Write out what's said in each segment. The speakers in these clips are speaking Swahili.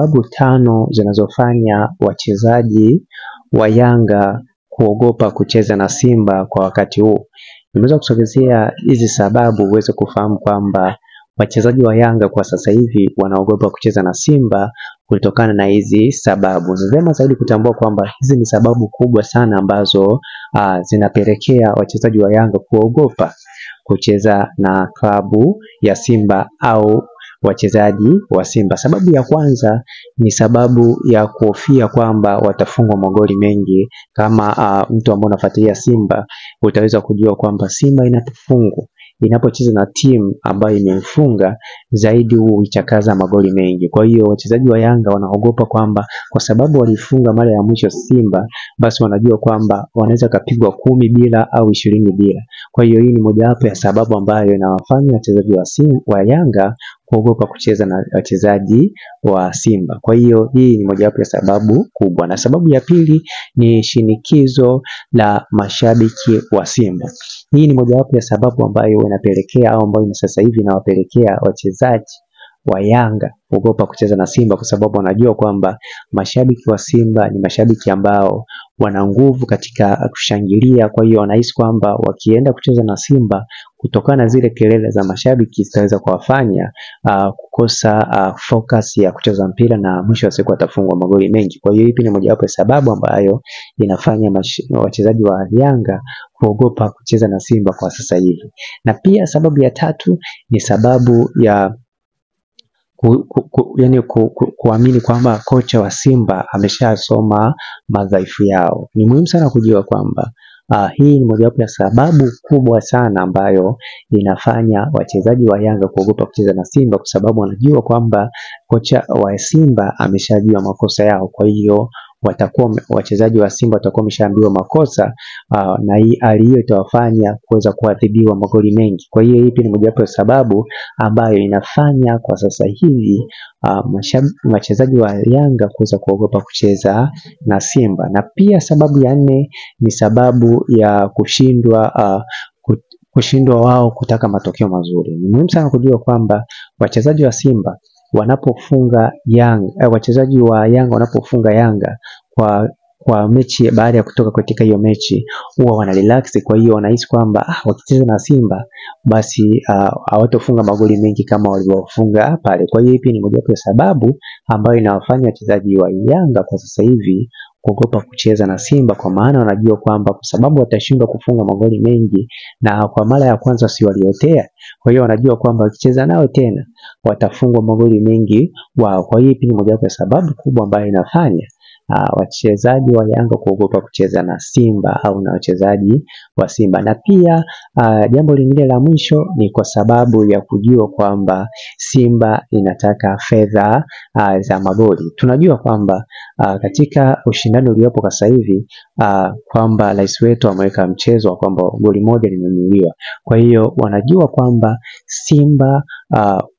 Sababu 5 zinazofanya wachezaji wa Yanga kuogopa kucheza na Simba kwa wakati huu. Nimeweza kusogezea hizi sababu uweze kufahamu kwamba wachezaji wa Yanga kwa sasa hivi wanaogopa kucheza na Simba kutokana na hizi sababu. Ni vyema zaidi kutambua kwamba hizi ni sababu kubwa sana ambazo zinapelekea wachezaji wa Yanga kuogopa kucheza na klabu ya Simba au wachezaji wa Simba. Sababu ya kwanza ni sababu ya kuhofia kwamba watafungwa magoli mengi. Kama mtu ambaye unafuatilia Simba, utaweza kujua kwamba Simba inapocheza na timu ambayo imemfunga zaidi huichakaza magoli mengi. Kwa hiyo wachezaji wa Yanga wanaogopa kwamba kwa sababu walifunga mara ya mwisho Simba, basi wanajua kwamba wanaweza kapigwa 10 bila au 20 bila. Kwa hiyo hii ni mojawapo ya sababu ambayo inawafanya wachezaji wa Yanga kuogopa kucheza na wachezaji wa Simba. Kwa hiyo hii ni mojawapo ya sababu kubwa. Na sababu ya pili ni shinikizo la mashabiki wa Simba. Hii ni mojawapo ya sababu ambayo inapelekea au ambayo sasa hivi inawapelekea wachezaji wa Yanga kuogopa kucheza na Simba, kwa sababu wanajua kwamba mashabiki wa Simba ni mashabiki ambao wana nguvu katika kushangilia. Kwa hiyo wanahisi kwamba wakienda kucheza na Simba, kutokana na zile kelele za mashabiki zitaweza kuwafanya kukosa focus ya kucheza mpira na mwisho wa siku watafungwa magoli mengi. Kwa hiyo hii ni mojawapo ya sababu ambayo inafanya wachezaji wa Yanga kuogopa kucheza na Simba kwa sasa hivi. Na pia sababu ya tatu ni sababu ya kuamini kwamba kocha wa Simba ameshasoma madhaifu yao. Ni muhimu sana kujua kwamba hii ni mojawapo ya sababu kubwa sana ambayo inafanya wachezaji wa Yanga kuogopa kucheza na Simba, kwa sababu wanajua kwamba kocha wa Simba ameshajua makosa yao. Kwa hiyo wachezaji wa Simba watakuwa wameshaambiwa makosa, na hii hali hiyo itawafanya kuweza kuadhibiwa magoli mengi. Kwa hiyo hii ni mojawapo ya sababu ambayo inafanya kwa sasa hivi wachezaji wa Yanga kuweza kuogopa kucheza na Simba. Na pia sababu ya 4 ni sababu ya kushindwa wao kutaka matokeo mazuri. Ni muhimu sana kujua kwamba wachezaji wa Simba wanapofunga Yanga, wachezaji wa Yanga wanapofunga Yanga kwa mechi, baada ya kutoka katika hiyo mechi huwa wana relax. Kwa hiyo wanahisi kwamba wakicheza na Simba basi hawatofunga magoli mengi kama walivyofunga pale. Kwa hiyo hii ni mojawapo ya sababu ambayo inawafanya wachezaji wa Yanga kwa sasa hivi kuogopa kucheza na Simba, kwa maana wanajua kwamba kwa sababu watashindwa kufunga magoli mengi na kwa mara ya kwanza si waliotea. Kwa hiyo wanajua kwamba wakicheza nao tena watafungwa magoli mengi wao. Kwa hiyo ni mojawapo ya sababu kubwa ambayo inafanya wachezaji wa Yanga kuogopa kucheza na Simba au na wachezaji wa Simba. Na pia jambo lingine la mwisho ni kwa sababu ya kujua kwamba Simba inataka fedha za magoli. Tunajua kwamba katika ushindani uliopo kwa sasa hivi kwamba rais wetu ameweka mchezo wa kwamba goli moja limenunuliwa. Kwa hiyo wanajua kwamba Simba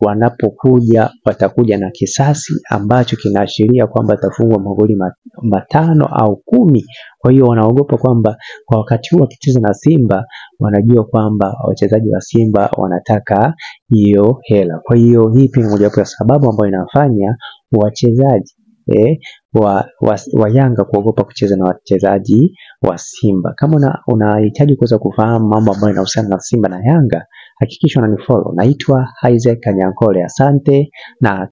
wanapokuja watakuja na kisasi ambacho kinaashiria kwamba atafungwa magoli 5 au 10. Kwa hiyo wanaogopa kwamba kwa wakati huu wakicheza na Simba, wanajua kwamba wachezaji wa Simba wanataka hiyo hela. Kwa hiyo hii ni mojawapo ya sababu ambayo inafanya wachezaji wa Yanga kuogopa kucheza na wachezaji wa Simba. Kama unahitaji kuweza kufahamu mambo ambayo yanahusiana na Simba na Yanga, hakikisha unanifollow. Naitwa Isaac Kanyankole. Asante na